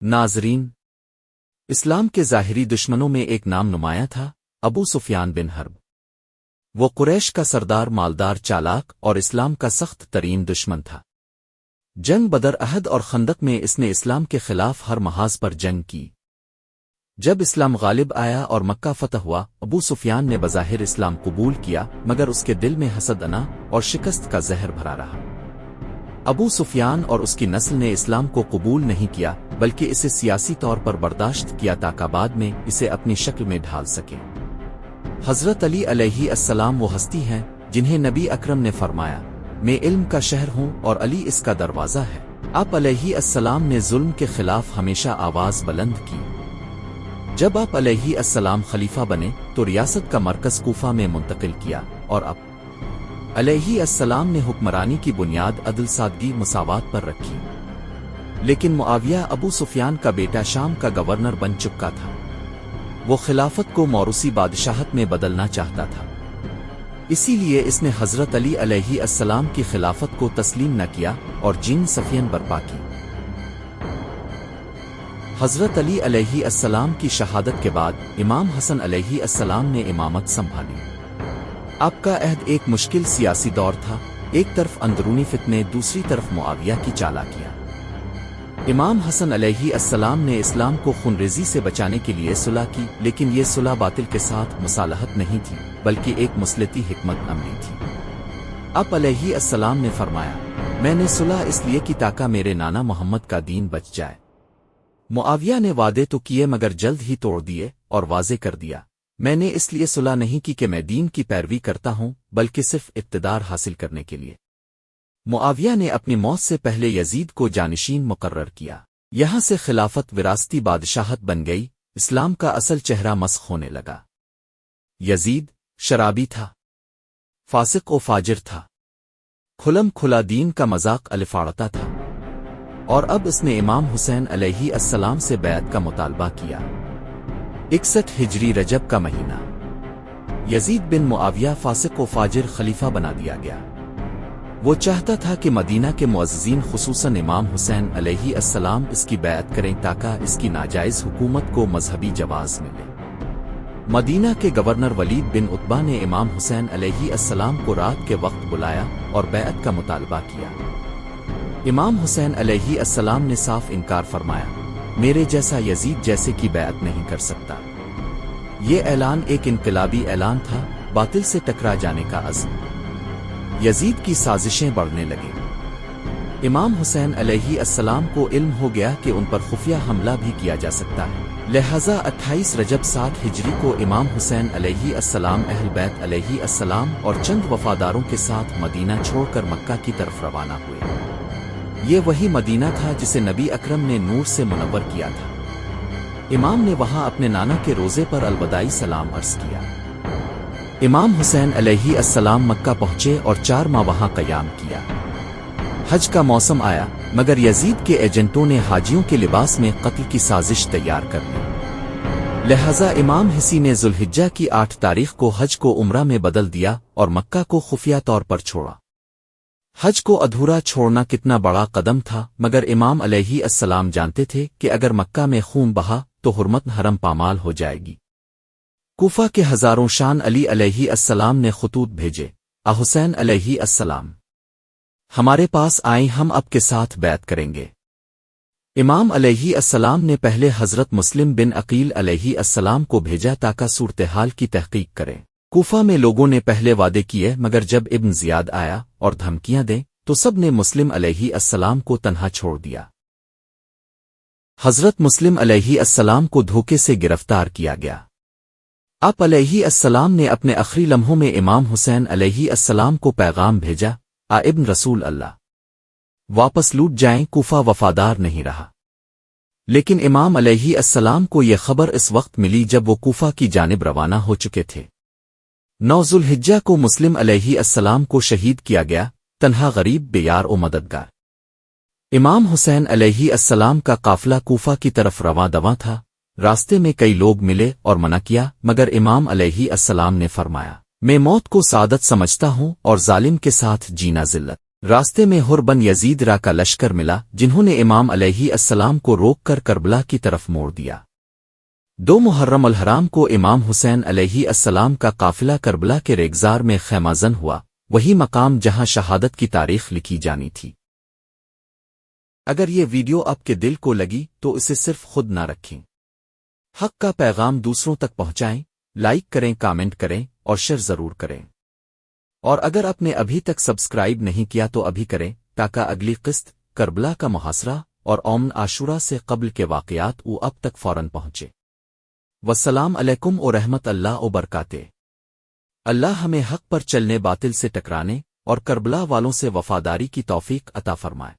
ناظرین، اسلام کے ظاہری دشمنوں میں ایک نام نمایاں تھا، ابو سفیان بن حرب۔ وہ قریش کا سردار، مالدار، چالاک اور اسلام کا سخت ترین دشمن تھا۔ جنگ بدر، احد اور خندق میں اس نے اسلام کے خلاف ہر محاذ پر جنگ کی۔ جب اسلام غالب آیا اور مکہ فتح ہوا، ابو سفیان نے بظاہر اسلام قبول کیا، مگر اس کے دل میں حسد، انا اور شکست کا زہر بھرا رہا۔ ابو سفیان اور اس کی نسل نے اسلام کو قبول نہیں کیا، بلکہ اسے سیاسی طور پر برداشت کیا تاکہ بعد میں اسے اپنی شکل میں ڈھال سکے۔ حضرت علی علیہ السلام وہ ہستی ہیں جنہیں نبی اکرم نے فرمایا، میں علم کا شہر ہوں اور علی اس کا دروازہ ہے۔ آپ علیہ السلام نے ظلم کے خلاف ہمیشہ آواز بلند کی۔ جب آپ علیہ السلام خلیفہ بنے تو ریاست کا مرکز کوفہ میں منتقل کیا، اور آپ علیہ السلام نے حکمرانی کی بنیاد عدل، سادگی، مساوات پر رکھی۔ لیکن معاویہ، ابو سفیان کا بیٹا، شام کا گورنر بن چکا تھا۔ وہ خلافت کو موروثی بادشاہت میں بدلنا چاہتا تھا، اسی لیے اس نے حضرت علی علیہ السلام کی خلافت کو تسلیم نہ کیا اور جنگ صفین برپا کی۔ حضرت علی علیہ السلام کی شہادت کے بعد امام حسن علیہ السلام نے امامت سنبھالی۔ آپ کا عہد ایک مشکل سیاسی دور تھا، ایک طرف اندرونی فتنے، دوسری طرف معاویہ کی چالاکیاں۔ امام حسن علیہ السلام نے اسلام کو خونریزی سے بچانے کے لیے صلح کی، لیکن یہ صلح باطل کے ساتھ مصالحت نہیں تھی، بلکہ ایک مصلحتی حکمت عملی تھی۔ آپ علیہ السلام نے فرمایا، میں نے صلح اس لیے کی تاکہ میرے نانا محمد کا دین بچ جائے۔ معاویہ نے وعدے تو کیے مگر جلد ہی توڑ دیے اور واضح کر دیا، میں نے اس لیے صلح نہیں کی کہ میں دین کی پیروی کرتا ہوں، بلکہ صرف اقتدار حاصل کرنے کے لیے۔ معاویہ نے اپنی موت سے پہلے یزید کو جانشین مقرر کیا۔ یہاں سے خلافت وراثتی بادشاہت بن گئی، اسلام کا اصل چہرہ مسخ ہونے لگا۔ یزید شرابی تھا، فاسق و فاجر تھا، کھلم کھلا دین کا مذاق الفاڑتا تھا، اور اب اس نے امام حسین علیہ السلام سے بیعت کا مطالبہ کیا۔ 61 ہجری رجب کا مہینہ، یزید بن معاویہ فاسق و فاجر خلیفہ بنا دیا گیا۔ وہ چاہتا تھا کہ مدینہ کے معززین خصوصاً امام حسین علیہ السلام اس کی بیعت کریں تاکہ اس کی ناجائز حکومت کو مذہبی جواز ملے۔ مدینہ کے گورنر ولید بن عتبہ نے امام حسین علیہ السلام کو رات کے وقت بلایا اور بیعت کا مطالبہ کیا۔ امام حسین علیہ السلام نے صاف انکار فرمایا، میرے جیسا یزید جیسے کی بیعت نہیں کر سکتا۔ یہ اعلان ایک انقلابی اعلان تھا، باطل سے ٹکرا جانے کا عزم۔ یزید کی سازشیں بڑھنے لگیں۔ امام حسین علیہ السلام کو علم ہو گیا کہ ان پر خفیہ حملہ بھی کیا جا سکتا ہے، لہذا 28 رجب 7 ہجری کو امام حسین علیہ السلام اہل بیت علیہ السلام اور چند وفاداروں کے ساتھ مدینہ چھوڑ کر مکہ کی طرف روانہ ہوئے۔ یہ وہی مدینہ تھا جسے نبی اکرم نے نور سے منور کیا تھا۔ امام نے وہاں اپنے نانا کے روزے پر الوداعی سلام عرض کیا۔ امام حسین علیہ السلام مکہ پہنچے اور 4 ماہ وہاں قیام کیا۔ حج کا موسم آیا، مگر یزید کے ایجنٹوں نے حاجیوں کے لباس میں قتل کی سازش تیار کر لی، لہذا امام حسی نے ذوالحجہ کی 8 تاریخ کو حج کو عمرہ میں بدل دیا اور مکہ کو خفیہ طور پر چھوڑا۔ حج کو ادھورا چھوڑنا کتنا بڑا قدم تھا، مگر امام علیہ السلام جانتے تھے کہ اگر مکہ میں خون بہا تو حرمت حرم پامال ہو جائے گی۔ کوفہ کے ہزاروں شان علی علیہ السلام نے خطوط بھیجے، حسین علیہ السلام ہمارے پاس آئیں، ہم اب کے ساتھ بیعت کریں گے۔ امام علیہ السلام نے پہلے حضرت مسلم بن عقیل علیہ السلام کو بھیجا تاکہ صورتحال کی تحقیق کریں۔ کوفہ میں لوگوں نے پہلے وعدے کیے، مگر جب ابن زیاد آیا اور دھمکیاں دیں تو سب نے مسلم علیہ السلام کو تنہا چھوڑ دیا۔ حضرت مسلم علیہ السلام کو دھوکے سے گرفتار کیا گیا۔ آپ علیہ السلام نے اپنے آخری لمحوں میں امام حسین علیہ السلام کو پیغام بھیجا، ابن رسول اللہ واپس لوٹ جائیں، کوفہ وفادار نہیں رہا۔ لیکن امام علیہ السلام کو یہ خبر اس وقت ملی جب وہ کوفہ کی جانب روانہ ہو چکے تھے۔ 9 ذوالحجہ کو مسلم علیہ السلام کو شہید کیا گیا، تنہا، غریب، بے یار و مددگار۔ امام حسین علیہ السلام کا قافلہ کوفہ کی طرف رواں دواں تھا۔ راستے میں کئی لوگ ملے اور منع کیا، مگر امام علیہ السلام نے فرمایا، میں موت کو سعادت سمجھتا ہوں اور ظالم کے ساتھ جینا ذلت۔ راستے میں حر بن یزید را کا لشکر ملا جنہوں نے امام علیہ السلام کو روک کر کربلا کی طرف موڑ دیا۔ 2 محرم الحرام کو امام حسین علیہ السلام کا قافلہ کربلا کے ریگزار میں خیمہ زن ہوا، وہی مقام جہاں شہادت کی تاریخ لکھی جانی تھی۔ اگر یہ ویڈیو آپ کے دل کو لگی تو اسے صرف خود نہ رکھیں، حق کا پیغام دوسروں تک پہنچائیں، لائک کریں، کامنٹ کریں اور شیئر ضرور کریں۔ اور اگر آپ نے ابھی تک سبسکرائب نہیں کیا تو ابھی کریں تاکہ اگلی قسط کربلا کا محاصرہ اور یوم عاشورہ سے قبل کے واقعات اب تک فوراً پہنچے۔ والسلام علیکم و رحمت اللہ وبرکاتہ۔ اللہ ہمیں حق پر چلنے، باطل سے ٹکرانے اور کربلا والوں سے وفاداری کی توفیق عطا فرمائے۔